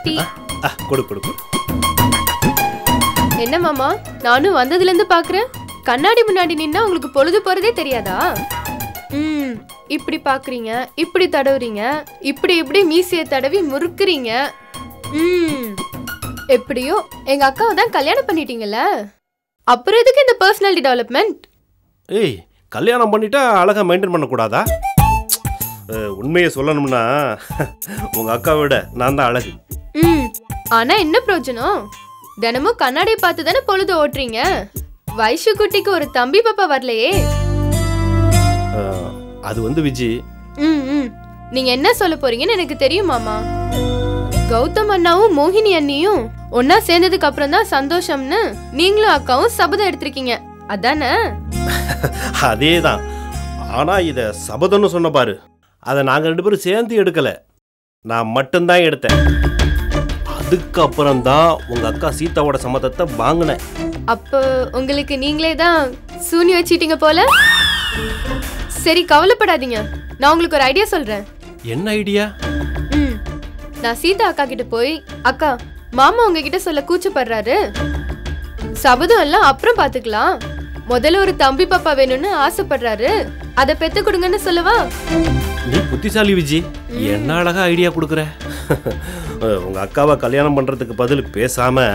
Tea கொடு கொடு கொடு. என்ன மாமா, நானும் வந்ததுல இருந்து பாக்குறேன், கண்ணாடி முன்னாடி நின்னா உங்களுக்கு பொழுது போறதே தெரியாதா? இப்படி பாக்குறீங்க, இப்படி தடவுறீங்க, இப்படி இப்படி மீசையை தடவி முறுக்குறீங்க. எப்படியோ எங்க அக்காவை தான் கல்யாணம் பண்ணிட்டீங்கல்ல, அப்புறம் எதுக்கு இந்த பர்சனாலிட்டி டெவலப்மெண்ட்? ஏய், கல்யாணம் பண்ணிட்டா அழகா மெயின்டைன் பண்ணக்கூடாதா? உண்மையை சொல்லணும்னா உங்க அக்காவை விட நான் தான் அழகு. ஆனா என்ன பிரயோஜனம்? தினமும் கண்ணாடியை பார்த்து தானே பொழுது ஓட்டுறீங்க. வைஷு குட்டிக்கு ஒரு தம்பி பாப்பா வரலையே. அது வந்து விஜி, நீங்க என்ன சொல்ல போறீங்கன்னு எனக்கு தெரியும் மாமா. கௌதம் அண்ணாவும் மோகினி அண்ணியும் ஒன்னா சேர்ந்ததுக்கு அப்புறம் தான் சந்தோஷம்னு நீங்களும் அக்காவும் சபதம் எடுத்திருக்கீங்க, அதானே? அதேதான். ஆனா இத சபதம்னு சொன்ன பாரு, அதை நாங்க 2 பேரும் சேர்ந்து எடுக்கல, நான் மட்டும்தான் எடுத்தேன். அதுக்கப்புறம் தான் உங்க அக்கா சீதாவோட சம்மதத்தை வாங்கினேன். அப்போ உங்களுக்கு நீங்களே தான் சூனி வச்சிட்டீங்க போல. சரி, கவலைப்படாதீங்க, நான் உங்களுக்கு ஒரு ஐடியா சொல்றேன். என்ன ஐடியா? நான் சீதா அக்கா கிட்ட போய், அக்கா மாமா உங்ககிட்ட சொல்ல கூச்சப்படுறாரு, சபதம் எல்லாம் அப்புறம் பாத்துக்கலாம், முதல்ல ஒரு தம்பி பாப்பா வேணும்னு ஆசைப்படுறாரு, அதை பெத்து கொடுங்கன்னு சொல்லவா? நீ புத்திசாலி விஜி, என்ன அழகா ஐடியா கொடுக்குற. உங்க அக்காவை கல்யாணம் பண்றதுக்கு பதில் பேசாம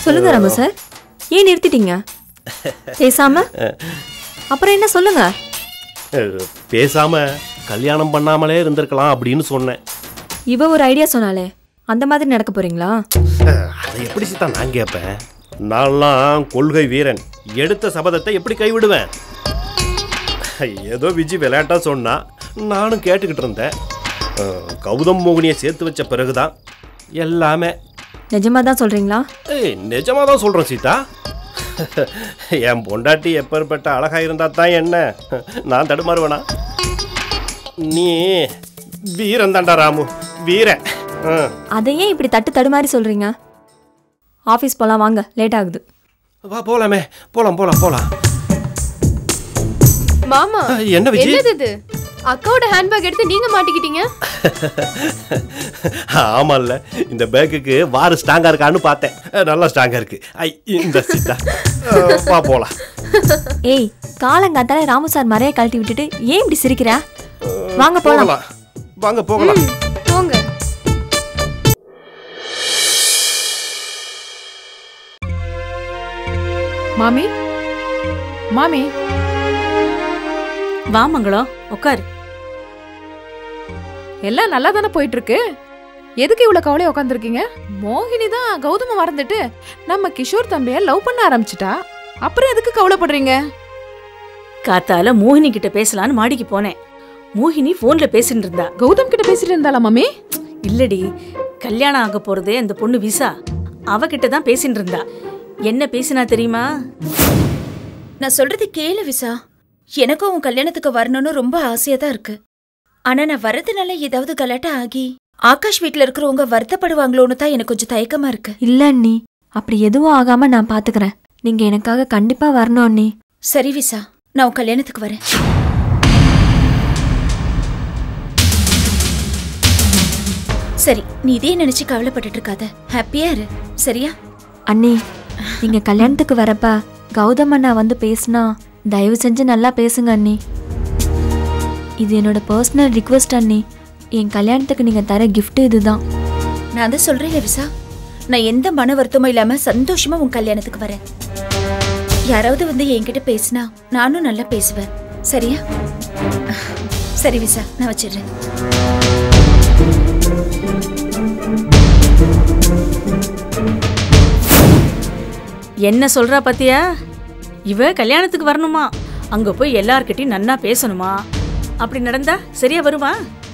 சொல்லுங்க ராமு சார், ஏன் நிறுத்திட்டீங்க? பேசாம அப்புறம் என்ன சொல்லுங்க? பேசாம கல்யாணம் பண்ணாமலே இருந்திருக்கலாம் அப்படின்னு சொன்னேன். இவ ஒரு ஐடியா சொன்னாலே அந்த மாதிரி நடக்க போறீங்களா? அதை எப்படி சீதா நான் கேட்பேன்? நான்லாம் கொள்கை வீரன், எடுத்த சபதத்தை எப்படி கைவிடுவேன்? ஏதோ விஜி விளையாட்டா சொன்னா நானும் கேட்டுக்கிட்டு இருந்தேன். கௌதம் மோகினியை சேர்த்து வச்ச பிறகுதான் எல்லாமே. நிஜமா தான் சொல்றீங்களா? நிஜமா தான் சொல்றேன் சீதா. என் பொண்டாட்டி எப்பேற்பட்ட அழகா இருந்தா தான் என்ன, நான் தடுமாறுவேனா? நீ வீரன் தாண்டா ராமு, வீரன். அதையே இப்படி தடுமாறி சொல்றீங்க? ஆபீஸ் போலாம் வாங்க, லேட் ஆகுது. வா போலாமே, போலாம் போலாம் போலாம். மாமா, என்ன விஜி? என்னது இது? அக்காவோட ஹேண்ட்பேக் எடுத்து நீங்க மாட்டிக்கிட்டீங்க. ஆமால்ல, இந்த பேக்குக்கு வாரு ஸ்ட்ராங்கா இருக்கான்னு பார்த்தேன். நல்லா ஸ்ட்ராங்கா இருக்கு. இந்த சீதா வா போலாம். ஏய், காலங்காத்தால ராமு சார் மறைய கழட்டி விட்டுட்டு ஏன் இப்படி சிரிக்கிற? வாங்க போலாம். வாங்க போகலாம். போங்க. மாமி, மாமி வா மங்களம், உட்காரு. எல்லாம் நல்லா தானே போயிட்டு இருக்கு, எதுக்கு இவ்வளவு கவலையா உட்காந்துருக்கீங்க? மோகினி தான் கௌதம மறந்துட்டு நம்ம கிஷோர் தம்பிய லவ் பண்ண ஆரம்பிச்சிட்டா, அப்புறம் எதுக்கு கவலைப்படுறீங்க? காத்தால மோகினி கிட்ட பேசலான்னு மாடிக்கு போனேன். மோகினி போன்ல பேசிட்டு இருந்தா. கௌதம் கிட்ட பேசிட்டு இருந்தாளா மாமி? இல்லடி, கல்யாணம் ஆக போறதே அந்த பொண்ணு விசா, அவகிட்ட தான் பேசிட்டு இருந்தா. என்ன பேசினா தெரியுமா? நான் சொல்றது கேளு விசா, எனக்கும் உன் கல்யாணத்துக்கு வரணும்னு ரொம்ப ஆசையா தான் இருக்கு. ஆனா நான் வரதுனால ஏதாவது கலாட்டா ஆகி ஆகாஷ் வீட்டுல இருக்கிறவங்க வருத்தப்படுவாங்களோன்னு தான் எனக்கு கொஞ்சம் தயக்கமா இருக்கு. இல்ல அண்ணி, அப்படி எதுவும் ஆகாம நான் பாத்துக்கிறேன். நீங்க எனக்காக கண்டிப்பா வரணும் அண்ணி. சரி விசா, நான் உன் கல்யாணத்துக்கு வரேன். சரி, நீ இதே நினைச்சு கவலைப்பட்டு இருக்காத, ஹாப்பியா இரு, சரியா? அண்ணி, நீங்க கல்யாணத்துக்கு வரப்ப கௌதம் அண்ணா வந்து பேசினா தயவு செஞ்சு நல்லா பேசுங்க அண்ணி. இது என்னோட பர்சனல் ரிக்வெஸ்ட் அண்ணி. என் கல்யாணத்துக்கு நீங்க தர கிஃப்ட் இதுதான். நான் தான் சொல்றேன் விசா, நான் எந்த மன வருத்தமும் இல்லாம சந்தோஷமா உன் கல்யாணத்துக்கு வரேன். யாராவது வந்து என்கிட்ட பேசினா நானும் நல்லா பேசுவேன், சரியா? சரி விசா, நான் வச்சிடுறேன். என்ன சொல்றா பாத்தியா? இவ கல்யாணத்துக்கு வரணுமா, அங்க போய் எல்லார்கிட்டையும் நன்னா பேசணுமா. அப்படி நடந்தா சரியா வருமா?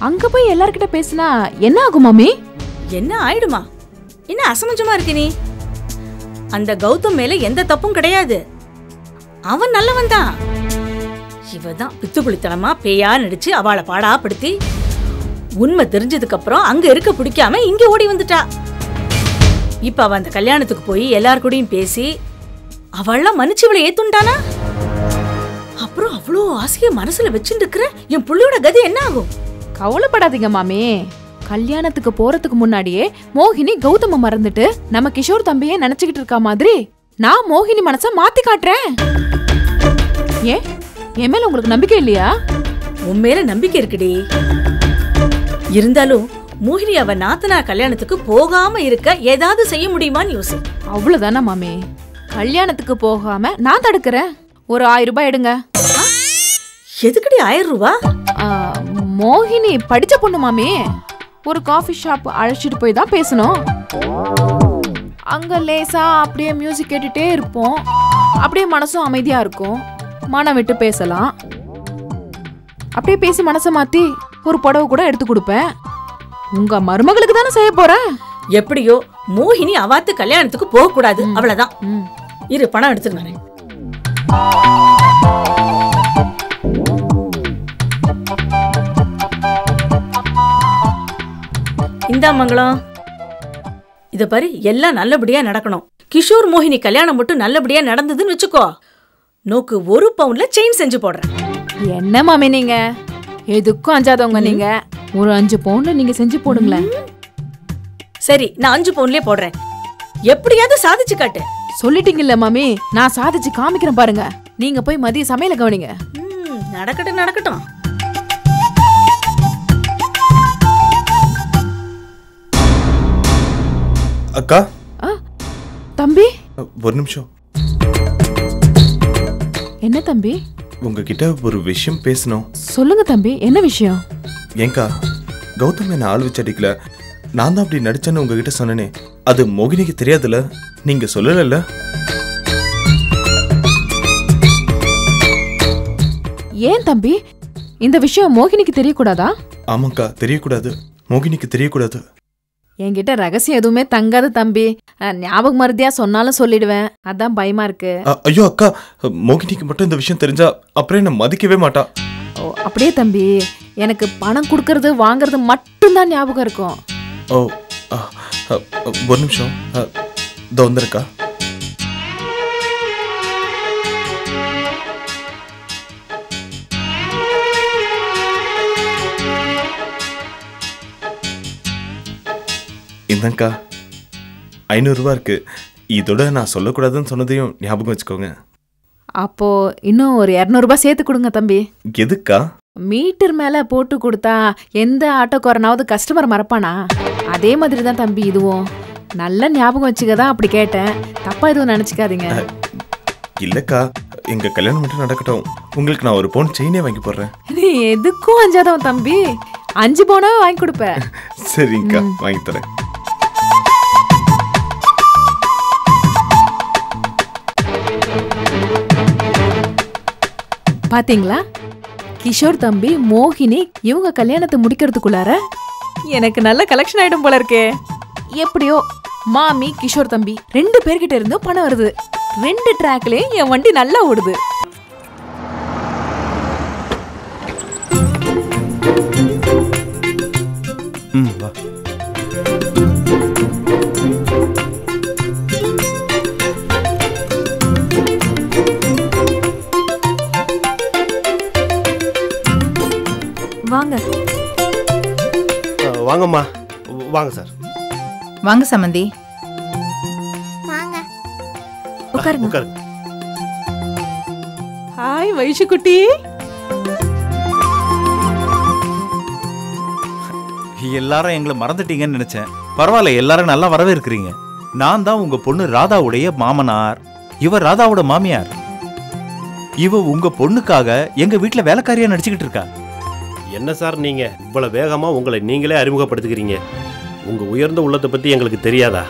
அங்க போய் எல்லார்கிட்ட பேசினா என்ன ஆகும் மாமி? என்ன ஆயிடுமா? என்ன அசமஞ்சமா இருக்கு நீ? அந்த கௌதம் மேல எந்த தப்பும் கிடையாது, அவன் நல்லவன் தான். இவதான் பித்துக்குளித்தனமா பேயா நடிச்சு அவளை பாடாப்படுத்தி உண்மை தெரிஞ்சதுக்கு அப்புறம் அங்க இருக்க பிடிக்காம இங்க ஓடி வந்துட்டா. இப்ப அவ அந்த கல்யாணத்துக்கு போய் எல்லார் கூடயும் பேசி அவள்லாம் மன்னிச்சு இவளை ஏத்துண்டானா? அப்புறம் அவ்வளோ ஆசைய மனசுல வச்சுட்டு இருக்கிற என் புள்ளையோட கதி என்ன ஆகும்? கவலைப்படாதீங்க மாமி. கல்யாணத்துக்கு போறதுக்கு முன்னாடியே மோகினி கௌதம மறந்துட்டு நம்ம கிஷோர் தம்பியே நினைச்சுக்கிட்டு இருக்கா மாதிரி நான் மோகினி மனச மாத்தி காட்டுறேன். ஏன் என் மேல உங்களுக்கு நம்பிக்கை இல்லையா? உன் மேல நம்பிக்கை இருக்குடி. இருந்தாலும் மோகினி அவ நாத்தனார் கல்யாணத்துக்கு போகாம இருக்க ஏதாவது செய்ய முடியுமான்னு யோசி. அவ்வளவுதானே மாமி. கல்யாணத்துக்கு போகாம நான் தடுக்கிறேன். ஒரு 1000 ரூபாய் எடுங்க. எதுக்குடி 1000 ரூபா? மோகினி படிச்ச பொண்ணு மாமி. ஒரு காஃபி ஷாப் அழைச்சிட்டு போய் தான் பேசணும். அங்க லேசா அப்படியே மியூசிக் கேட்டுட்டே இருப்போம். அப்படியே மனசும் அமைதியா இருக்கும். மனம் விட்டு பேசலாம். அப்படியே பேசி மனசை மாத்தி ஒரு புடவை கூட எடுத்து கொடுப்பேன். உங்க மருமகளுக்கு தானே செய்ய போறேன். எப்படியோ மோகினி அவாத்து கல்யாணத்துக்கு போக கூடாது, அவ்வளவுதான். இரு, பணம் எடுத்துட்டு இந்தா மங்களம். இத பாரு, எல்லாம் நல்லபடியா நடக்கணும். கிஷோர் மோகினி கல்யாணம் மட்டும் நல்லபடியா நடந்ததுன்னு வச்சுக்கோ, நோக்கு 1 பவுன்ல செயின் செஞ்சு போடுறேன். என்ன மாமி நீங்க எதுக்கும் அஞ்சாதவங்க. நீங்க ஒரு 5 பவுன்ல நீங்க செஞ்சு போடுங்களேன். சரி, நான் 5 பவுன்லயே போடுறேன். எப்படியாவது சாதிச்சு காட்டு. சொல்லிட்டீங்கல்ல மாமி, நான் சாதிச்சு காமிக்கிறேன் பாருங்க. நீங்க போய் மதிய சமையல கவனிங்க. நடக்கட்டும் நடக்கட்டும். அக்கா. தம்பி ஒரு நிமிஷம். என்ன தம்பி? உங்ககிட்ட ஒரு விஷயம் பேசணும். சொல்லுங்க தம்பி, என்ன விஷயம்? ஏங்கா, கௌதம் என்ன ஆள் வச்சு அடிக்கல, நான் தான் அப்படி நடிச்சேன்னு உங்ககிட்ட சொன்னேனே, அது மோகினிக்கு தெரியாதுல்ல? நீங்க சொல்லல? ஏன் தம்பி, இந்த விஷயம் மோகினிக்கு தெரியக்கூடாதா? ஆமாக்கா, தெரியக்கூடாது. மோகினிக்கு தெரியக்கூடாது. என்கிட்ட ரகசியம் எதுவுமே தங்காது தம்பி. ஞாபக மருதியா சொன்னாலும் சொல்லிடுவேன். அதான் பயமா இருக்கு. ஐயோ அக்கா, மோகினிக்கு மட்டும் இந்த விஷயம் தெரிஞ்சா அப்புறம் என்ன மதிக்கவே மாட்டா. ஓ அப்படியே தம்பி, எனக்கு பணம் கொடுக்கறது வாங்குறது மட்டும்தான் ஞாபகம் இருக்கும். ஓ ஒரு நிமிஷம், இதோ வந்துருக்கா. இந்தங்கா 500 ரூபா இருக்கு. இதோட நான் சொல்லக்கூடாதுன்னு சொன்னதையும் ஞாபகம் வச்சுக்கோங்க. அப்போ இன்னும் ஒரு 200 ரூபாய் சேர்த்து கொடுங்க தம்பி. எதுக்கா? மீட்டர் மேல போட்டு கொடுத்தா எந்த ஆட்டோக்காரனாவது கஸ்டமர் மறப்பானா? அதே மாதிரி தான் தம்பி இதுவும். நல்ல ஞாபகம் வச்சுக்கதான் அப்படி கேட்டேன். தப்பா எதுவும் நினைச்சுக்காதீங்க. இல்லக்கா, எங்க கல்யாணம் மட்டும் நடக்கட்டும். உங்களுக்கு நான் ஒரு பவுன் செயினே வாங்கி போடுறேன். நீ எதுக்கும் அஞ்சாதவன் தம்பி. 5 பவுனாவே வாங்கி கொடுப்ப. சரிங்கக்கா, வாங்கி தரேன். பாத்தீங்களா, கிஷோர் தம்பி மோகினி இவங்க கல்யாணத்தை முடிக்கிறதுக்குள்ளார எனக்கு நல்ல கலெக்ஷன் ஆயிடும் போல இருக்கே. எப்படியோ மாமி கிஷோர் தம்பி 2 பேர்கிட்ட இருந்தும் பணம் வருது. 2 ட்ராக்லயும் என் வண்டி நல்லா ஓடுது. வா. வாங்க. வாங்கம்மா. வாங்க சார். வாங்க சமந்தி. உட்காருங்க. உட்காருங்க. ஹாய் வைஷு குட்டி. எல்லாரும் எங்களை மறந்துட்டீங்கன்னு நினைச்சேன். பரவாயில்ல, எல்லாரும் நல்லா வரவே இருக்கிறீங்க. நான் தான் உங்க பொண்ணு ராதாவுடைய மாமனார். இவ ராதாவோட மாமியார். இவ உங்க பொண்ணுக்காக எங்க வீட்டுல வேலைக்காரியா நடிச்சுக்கிட்டு இருக்கா. என்ன சார் நீங்க இவ்வளவு வேகமா உங்களை நீங்களே அறிமுகப்படுத்திக்கிறீங்க? உங்க உயர்ந்த உள்ளத்தை பத்தி எங்களுக்கு தெரியாதா?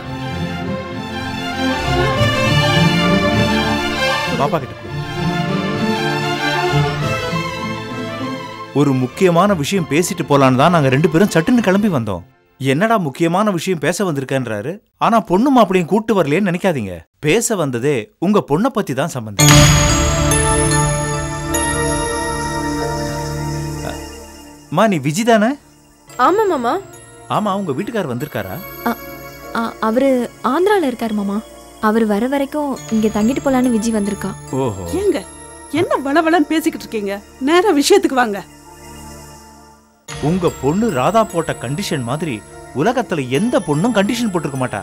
பாப்பா கிட்ட ஒரு முக்கியமான விஷயம் பேசிட்டு போலான்னு தான் நாங்க 2 பேரும் சட்டுன்னு கிளம்பி வந்தோம். என்னடா முக்கியமான விஷயம் பேச வந்திருக்கேன்றாரு. ஆனா பொண்ணு மாப்பிளையும் கூட்டு வரலையேன்னு நினைக்காதீங்க. பேச வந்ததே உங்க பொண்ணை பத்தி தான் சம்பந்தம். மா, நீ விஜி தானே? ஆமா மாமா. ஆமா, உங்க வீட்டுக்காரர் வந்திருக்காரா? அவரு ஆந்திரால இருக்காரு மாமா. அவர் வர வரைக்கும் இங்க தங்கிட்டு போலான்னு விஜி வந்திருக்கா. ஓஹோ. ஏங்க என்ன வளவளன்னு பேசிக்கிட்டு இருக்கீங்க? நேரா விஷயத்துக்கு வாங்க. உங்க பொண்ணு ராதா போட்ட கண்டிஷன் மாதிரி உலகத்துல எந்த பொண்ணும் கண்டிஷன் போட்டிருக்க மாட்டா.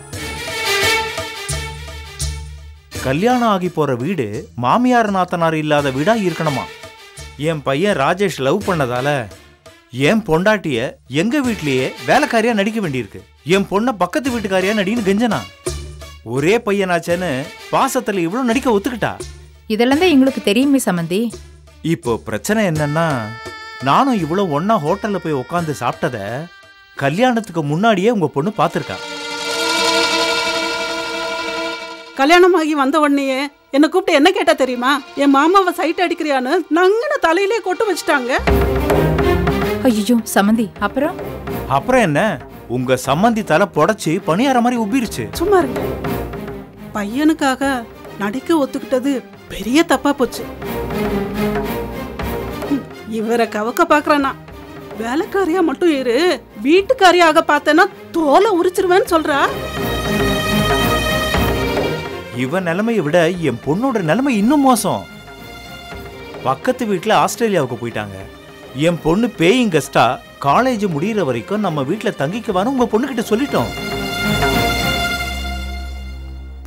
கல்யாணம் ஆகி போற வீடு மாமியார் நாத்தனார் இல்லாத வீடா இருக்கணுமா. என் பையன் ராஜேஷ் லவ் பண்ணதால என் பொண்டாட்டிய எங்க வீட்லயே வேலைக்காரியா நடிக்க வேண்டியிருக்கு. என் பொண்ண பக்கத்து வீட்டுக்காரியா நடின்னு கெஞ்சனா. ஒரே பையனாச்சேன்னு பாசத்துல இவ்வளவு நடிக்க ஒத்துக்கிட்டா. இதெல்லாம் தான் எங்களுக்கு தெரியுமே சம்மந்தி. இப்போ பிரச்சனை என்னன்னா, நானும் இவ்வளவு ஒன்னா ஹோட்டல்ல போய் உட்காந்து சாப்பிட்டத கல்யாணத்துக்கு முன்னாடியே உங்க பொண்ணு பாத்திருக்கா. கல்யாணமாகி வந்த உடனேயே என்ன கூப்பிட்டு என்ன கேட்டா தெரியுமா? என் மாமாவை சைட் அடிக்கிறியான்னு நங்கன தலையிலே கொட்டு வச்சுட்டாங்க. ஐயோ சம்மந்தி, அப்புறம் அப்புறம் என்ன, உங்க சம்மந்தி தலை புடைச்சு பணியார மாதிரி உப்பிருச்சு. சும்மா இருங்க. பையனுக்காக நடிக்க ஒத்துக்கிட்டது பெரிய தப்பா போச்சு. இவரை கவக்க பாக்குறானா? வேலைக்காரியா மட்டும் இரு, வீட்டுக்காரியாக பார்த்தேன்னா தோலை உரிச்சிருவேன்னு சொல்றா. இவன் நிலைமையை விட என் பொண்ணோட நிலைமை இன்னும் மோசம். பக்கத்து வீட்டுல ஆஸ்திரேலியாவுக்கு போயிட்டாங்க. என் பொண்ணு பேயிங் கெஸ்டா காலேஜ் முடியிற வரைக்கும் நம்ம வீட்டுல தங்கிக்குவான்னு உங்க பொண்ணு கிட்ட சொல்லிட்டோம்.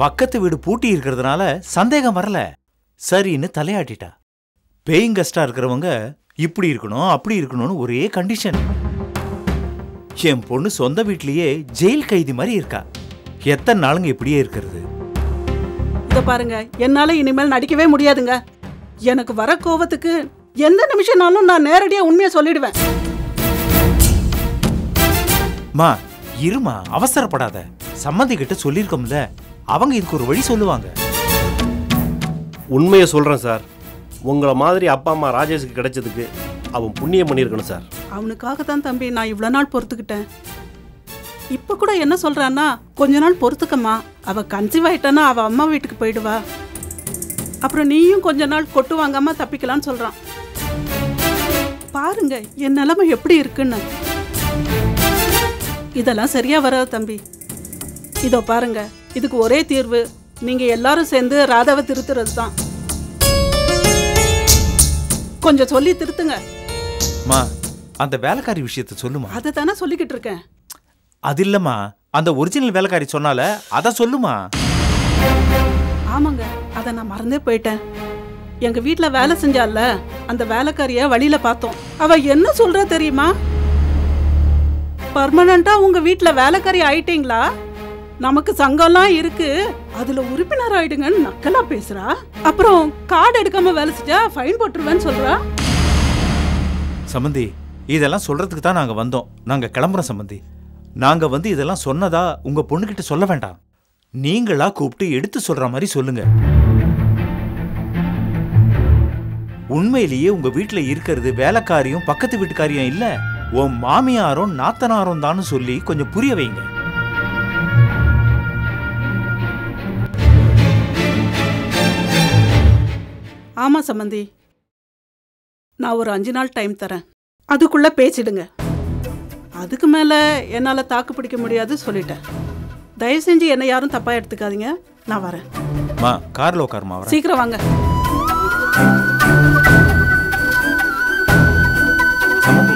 பக்கத்து வீடு பூட்டி இருக்கிறதுனால சந்தேகம் வரல, சரின்னு தலையாட்டிட்டா. பேயிங் கெஸ்டா இருக்கிறவங்க இப்படி இருக்கணும் அப்படி இருக்கணும்னு ஒரே கண்டிஷன். என் பொண்ணு சொந்த வீட்லயே ஜெயில் கைதி மாதிரி இருக்கா. எத்தனை நாளுங்க இப்படியே இருக்கிறது? இத பாருங்க, என்னால இனிமேல் நடிக்கவே முடியாதுங்க. எனக்கு வர கோவத்துக்கு எந்த நிமிஷம்னாலும் நான் நேரடியா உண்மையை சொல்லிடுவேன். மா இருமா, அவசரப்படாத. சம்மந்தி கிட்ட சொல்லிருக்கோம்ல, அவங்க இதுக்கு ஒரு வழி சொல்லுவாங்க. உண்மையை சொல்றேன் சார். உங்களை மாதிரி அப்பா அம்மா ராஜேஷுக்கு கிடைச்சதுக்கு அவன் புண்ணியம் பண்ணியிருக்கணும் சார். அவனுக்காக தான் தம்பி நான் இவ்வளவு நாள் பொறுத்துக்கிட்டேன். இப்ப கூட என்ன சொல்றான்னா, கொஞ்ச நாள் பொறுத்துக்கம்மா, அவ கன்சீவ் ஆயிட்டானா அவ அம்மா வீட்டுக்கு போயிடுவா, அப்புறம் நீயும் கொஞ்ச நாள் கொட்டு வாங்காம தப்பிக்கலான்னு சொல்றான். பாருங்க என் நிலைமை எப்படி இருக்குன்னு. இதெல்லாம் சரியா வராது தம்பி. இதோ பாருங்க, இதுக்கு ஒரே தீர்வு நீங்க எல்லாரும் சேர்ந்து ராதாவை திருத்துறது தான். கொஞ்சம் சொல்லி திருத்துங்க. மா அந்த வேலைக்காரி விஷயத்தை சொல்லுமா. அதை தானே சொல்லிக்கிட்டு இருக்கேன். அது இல்லம்மா, அந்த ஒரிஜினல் வேலைக்காரி சொன்னால அத சொல்லுமா. ஆமாங்க, அதை நான் மறந்தே போயிட்டேன். எங்க வீட்டுல வேலை செஞ்சால அந்த வேலைக்காரிய வழியில பார்த்தோம். அவ என்ன சொல்றா தெரியுமா? பர்மனண்டா உங்க வீட்டுல வேலைக்காரி ஆயிட்டீங்களா, நமக்கு சங்கம்லாம் இருக்கு, அதுல உறுப்பினர் ஆயிடுங்கன்னு நக்கலா பேசுறா. அப்புறம் கார்டு எடுக்காம வேலை செஞ்சா ஃபைன் போட்டுருவேன்னு சொல்றா. சம்பந்தி, இதெல்லாம் சொல்றதுக்கு தான் நாங்க வந்தோம். நாங்க கிளம்புறோம் சம்பந்தி. நாங்க வந்து இதெல்லாம் சொன்னதா உங்க பொண்ணுகிட்ட சொல்ல வேண்டாம். நீங்களா கூப்பிட்டு எடுத்து சொல்ற மாதிரி சொல்லுங்க. உண்மையிலேயே உங்க வீட்டுல இருக்கிறது வேலைக்காரியும் பக்கத்து வீட்டுக்காரியும் இல்ல, உன் மாமியாரும் நாத்தனாரும் தான் சொல்லி கொஞ்சம் புரிய வைங்க. ஆமா சம்பந்தி, நான் ஒரு 5 நாள் டைம் தரேன், அதுக்குள்ள பேசிடுங்க. அதுக்கு மேல என்னால தாக்கு பிடிக்க முடியாது சொல்லிட்டேன். தயவு செஞ்சு என்ன யாரும் தப்பா எடுத்துக்காதீங்க. நான் வரேன். மா கார்ல உட்காருமா. சீக்கிரம் வாங்க. சம்பந்தி,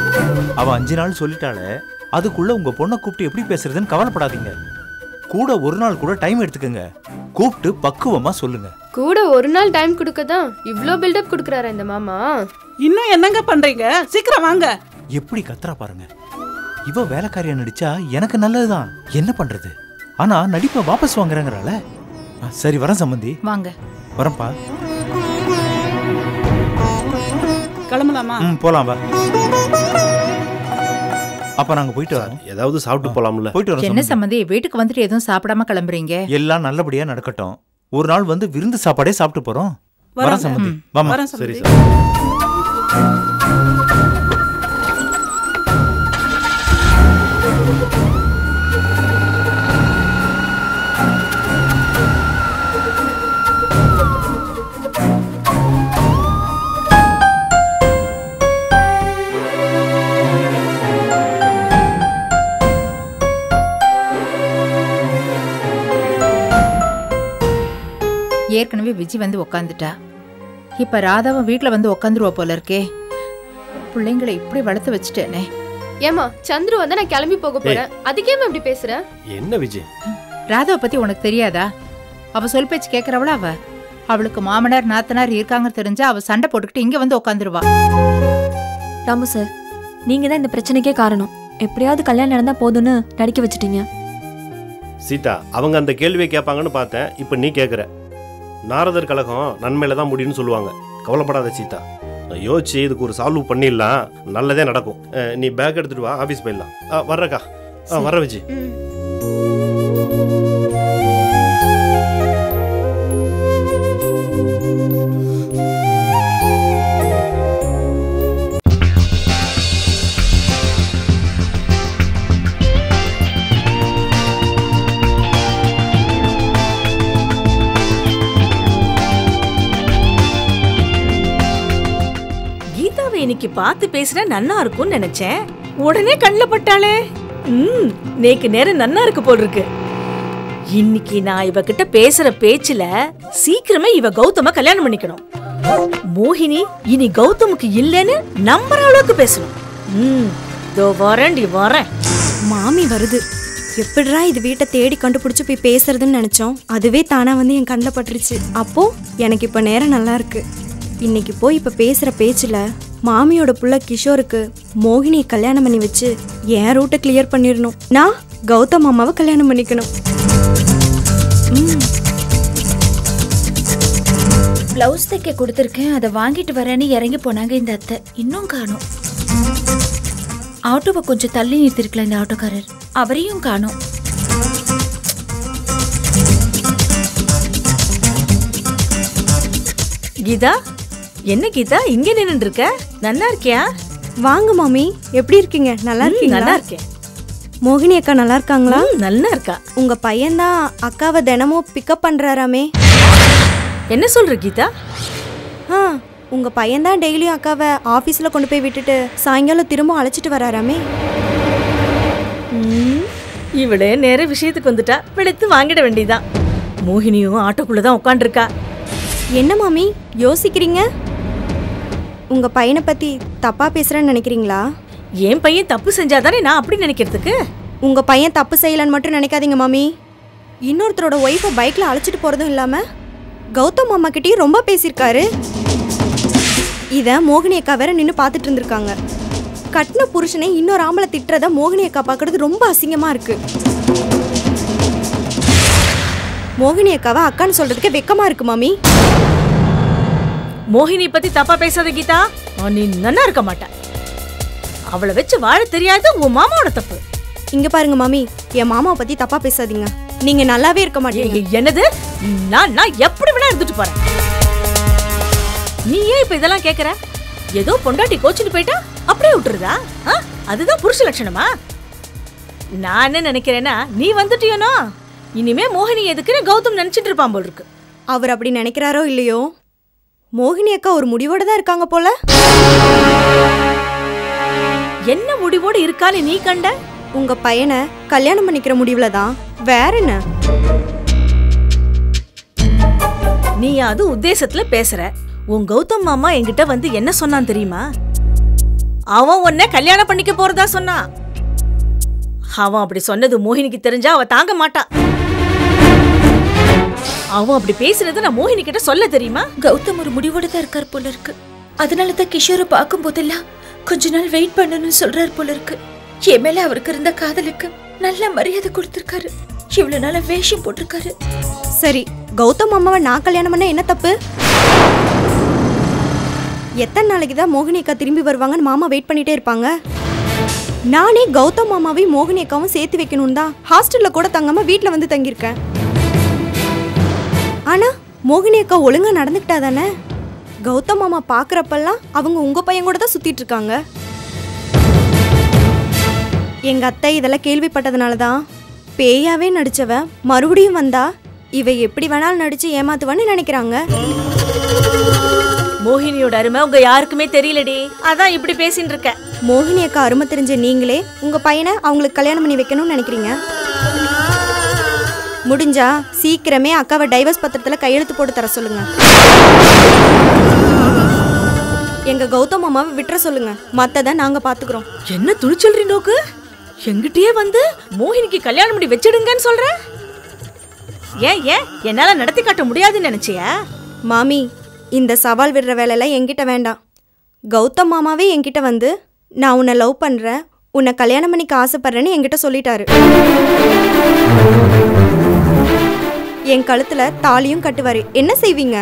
அவ 5 நாள் சொல்லிட்டாளே, அதுக்குள்ள உங்க பொண்ணை கூப்பிட்டு எப்படி பேசுறதுன்னு கவலைப்படாதீங்க. கூட ஒரு நாள் கூட டைம் எடுத்துக்கங்க. கூப்பிட்டு பக்குவமா சொல்லுங்க. கூட ஒரு நாள் டைம் கொடுக்கதான் இவ்ளோ பில்டப் கொடுக்கறாரு இந்த மாமா. இன்னும் என்னங்க பண்றீங்க? சீக்கிரம் வாங்க. எப்படி கத்துறா பாருங்க. இவ வேலைக்காரியா நடிச்சா எனக்கு நல்லதுதான், என்ன பண்றது? ஆனா நடிப்பை வாபஸ் வாங்குறாங்கறால. சரி வரேன் சம்பந்தி. வாங்க. வரேன்ப்பா. கிளம்பலாமா? போலாம் வா. அப்ப நாங்க போயிட்டு வரோம். ஏதாவது சாப்பிட்டு போலாம்ல. போயிட்டு வரோம். என்ன சம்பந்தி, வீட்டுக்கு வந்துட்டு எதுவும் சாப்பிடாம கிளம்புறீங்க? எல்லாம் நல்லபடியா நடக்கட்டும். ஒரு நாள் வந்து விருந்து சாப்பாடே சாப்பிட்டு போறோம். வரேன் சம்பந்தி. வாமா. சரி சார். தங்கச்சி வந்து உக்காந்துட்டா. இப்ப ராதாவும் வீட்டுல வந்து உக்காந்துருவா போல இருக்கே. பிள்ளைங்களை இப்படி வளர்த்து வச்சுட்டேனே. ஏமா சந்துரு வந்தா நான் கிளம்பி போக போறேன். அதுக்கேமா இப்படி பேசுற? என்ன விஜய், ராதாவை பத்தி உனக்கு தெரியாதா? அவ சொல் பேச்சு கேட்கறவளா அவ? அவளுக்கு மாமனார் நாத்தனார் இருக்காங்க தெரிஞ்சா அவ சண்டை போட்டுக்கிட்டு இங்க வந்து உக்காந்துருவா. ராமு சார், நீங்க தான் இந்த பிரச்சனைக்கே காரணம். எப்படியாவது கல்யாணம் நடந்தா போதும்னு நடிக்க வச்சுட்டீங்க. சீதா அவங்க அந்த கேள்வியை கேட்பாங்கன்னு பார்த்தேன். இப்போ நீ கேட்குற. நாரதர் கழகம் நன்மையில தான் முடியும்னு சொல்லுவாங்க. கவலைப்படாத சீதா, யோசிச்சு இதுக்கு ஒரு சால்வ் பண்ணிடலாம். நல்லதே நடக்கும். நீ பேக் எடுத்துட்டு வா, ஆஃபீஸ் போயிடலாம். வர்றக்கா, வர்ற விஜய். இன்னைக்கு பார்த்து பேசினா நன்னா இருக்கும்னு நினைச்சேன். உடனே கண்ணில் பட்டாளே. நேக்கு நேரம் நன்னா இருக்கு போல் இருக்கு. இன்னைக்கு நான் இவகிட்ட பேசுற பேச்சுல சீக்கிரமே இவ கௌதம கல்யாணம் பண்ணிக்கணும். மோகினி இனி கௌதமுக்கு இல்லைன்னு நம்புற அளவுக்கு பேசணும். இதோ வரேன்டி வரேன். மாமி வருது. எப்படிடா இது வீட்டை தேடி கண்டுபிடிச்சு போய் பேசுறதுன்னு நினைச்சோம். அதுவே தானா வந்து என் கண்ணில் பட்டுருச்சு. அப்போ எனக்கு இப்ப நேரம் நல்லா இருக்கு. இன்னைக்கு போய் இப்ப பேசுற பேச்சுல மாமியோட புள்ள கிஷோருக்கு மோகினியை கல்யாணம் பண்ணி வச்சு என் ரூட்டை கிளியர் பண்ணிடணும். நான் கௌதம் அம்மாவை கல்யாணம் பண்ணிக்கணும். பிளவுஸ் தைக்க கொடுத்துருக்கேன், அதை வாங்கிட்டு வரேன்னு இறங்கி போனாங்க இந்த அத்தை. இன்னும் காணோம். ஆட்டோவை கொஞ்சம் தள்ளி நிறுத்திருக்கலாம் இந்த ஆட்டோக்காரர். அவரையும் காணோம். கீதா, என்ன கீதா இங்க நின்று இருக்க? நல்லா இருக்கியா? வாங்க மாமி, எப்படி இருக்கீங்க? நல்லா இருக்கீங்க? நல்லா இருக்கேன். மோகினி அக்கா நல்லா இருக்காங்களா? நல்லா இருக்கா. உங்க பையன்தான் அக்காவை தினமும் பிக்கப் பண்றாராமே. என்ன சொல்ற கீதா? உங்க பையன்தான் டெய்லியும் அக்காவை ஆபீஸ்ல கொண்டு போய் விட்டுட்டு சாயங்காலம் திரும்ப அழைச்சிட்டு வராராமே. இவளே நேர விஷயத்துக்கு வந்துட்டா. வெளுத்து வாங்கிட வேண்டியதான். மோகினியும் ஆட்டோக்குள்ளதான் உட்காந்துருக்கா. என்ன மாமி யோசிக்கிறீங்க? உங்க பையனை பத்தி தப்பா பேசுறேன்னு நினைக்கிறீங்களா? என் பையன் தப்பு செஞ்சாதானே நான் அப்படி நினைக்கிறதுக்கு. உங்க பையன் தப்பு செய்யலன்னு மட்டும் நினைக்காதீங்க மாமி. இன்னொருத்தரோட ஒய்ஃபை பைக்ல அழைச்சிட்டு போறதும் இல்லாம கௌதம் அம்மா கிட்டயும் ரொம்ப பேசியிருக்காரு. இத மோகினி அக்கா வேற நின்று பார்த்துட்டு இருந்திருக்காங்க. கட்டின புருஷனை இன்னொரு ஆம்பளை திட்டுறத மோகினி அக்கா பார்க்கறது ரொம்ப அசிங்கமா இருக்கு. மோகினி அக்காவை அக்கான்னு சொல்றதுக்கு வெக்கமா இருக்கு மாமி. மோகினி பத்தி தப்பா பேசாத கீதா. நீ நன்னா இருக்க மாட்ட. அவளை வச்சு வாழ தெரியாது உன் மாமாவோட தப்பு. இங்க பாருங்க மாமி, என் மாமாவை பத்தி தப்பா பேசாதீங்க. நீங்க நல்லாவே இருக்க மாட்டீங்க. என்னது? நான் எப்படி வேணா இருந்துட்டு போறேன். நீ ஏன் இப்ப இதெல்லாம் கேக்குற? ஏதோ பொண்டாட்டி கோச்சிட்டு போயிட்டா அப்படியே விட்டுருதா? அதுதான் புருஷ லட்சணமா? நான் என்ன நினைக்கிறேன்னா, நீ வந்துட்டியோனோ இனிமே மோகினி எதுக்குன்னு கௌதம் நினைச்சிட்டு இருப்பான் போல் இருக்கு. அவர் அப்படி நினைக்கிறாரோ இல்லையோ, மோகினி அக்கா ஒரு முடிவோட தான் இருக்காங்க போல. என்ன முடிவோடு இருக்கான்னு நீ கண்ட? உங்க பையனை கல்யாணம் பண்ணிக்கிற முடிவுல தான். வேற என்ன? நீ அது உத்தேசத்துல பேசுற. உன் கௌதம் மாமா என்கிட்ட வந்து என்ன சொன்னான் தெரியுமா? அவன் உன்னை கல்யாணம் பண்ணிக்க போறதா சொன்னான். அவன் அப்படி சொன்னது மோகினிக்கு தெரிஞ்சா அவ தாங்க மாட்டா. அவன் அப்படி பேசுனது நான் மோகினி கிட்ட சொல்ல தெரியுமா? கௌதம் ஒரு முடிவோட தான் இருக்கார் போல இருக்கு. அதனாலதான் கிஷோரை பார்க்கும் போதெல்லாம் கொஞ்ச நாள் வெயிட் பண்ணணும்னு சொல்றாரு போல இருக்கு. என் மேல அவருக்கு இருந்த காதலுக்கு நல்ல மரியாதை கொடுத்திருக்காரு. இவ்வளவு நாள வேஷம் போட்டிருக்காரு. சரி, கௌதம் அம்மாவை நான் கல்யாணம் பண்ண என்ன தப்பு? எத்தனை நாளைக்கு தான் மோகினி அக்கா திரும்பி வருவாங்கன்னு மாமா வெயிட் பண்ணிட்டே இருப்பாங்க. நானே கௌதம் மாமாவையும் மோகினி அக்காவும் சேர்த்து வைக்கணும் தான் ஹாஸ்டல்ல கூட தங்காம வீட்டுல வந்து தங்கியிருக்கேன். ஆனா மோகினி அக்கா ஒழுங்கா நடந்துக்கிட்டா தானே? கௌதம் மாமா பாக்குறப்பெல்லாம் அவங்க உங்க பையன் கூட தான் சுத்திட்டு இருக்காங்க. எங்க அத்தை இதெல்லாம் கேள்விப்பட்டதுனாலதான் பேயாவே நடிச்சவ மறுபடியும் வந்தா இவ எப்படி வேணாலும் நடிச்சு ஏமாத்துவான்னு நினைக்கிறாங்க. மோகினியோட அருமை உங்க யாருக்குமே தெரியலடி. அதான் இப்படி பேசிட்டு இருக்க. மோகினி அக்கா அருமை தெரிஞ்ச நீங்களே உங்க பையனை அவங்களுக்கு கல்யாணம் பண்ணி வைக்கணும்னு நினைக்கிறீங்க. முடிஞ்சா சீக்கிரமே அக்காவை டைவர்ஸ் பத்திரத்துல கையெழுத்து போட்டு தர சொல்லுங்க. எங்க கௌதம் மாமாவை விட்டுற சொல்லுங்க. மத்தத நாங்க பாத்துக்கிறோம். என்ன துணிச்சல் நோக்கு? எங்கிட்டயே வந்து மோகினிக்கு கல்யாணம் பண்ணி வச்சிடுங்கன்னு சொல்ற? ஏன் என்னால நடத்தி காட்ட முடியாதுன்னு நினைச்சியா? மாமி, இந்த சவால் விடுற வேலையெல்லாம் என்கிட்ட வேண்டாம். கௌதம் மாமாவே என்கிட்ட வந்து நான் உன்னை லவ் பண்றேன், உன்னை கல்யாணம் பண்ணிக்க ஆசைப்படுறேன்னு என்கிட்ட சொல்லிட்டாரு. என் கழுத்துல தாலியும் கட்டுவாரு. என்ன செய்வீங்க?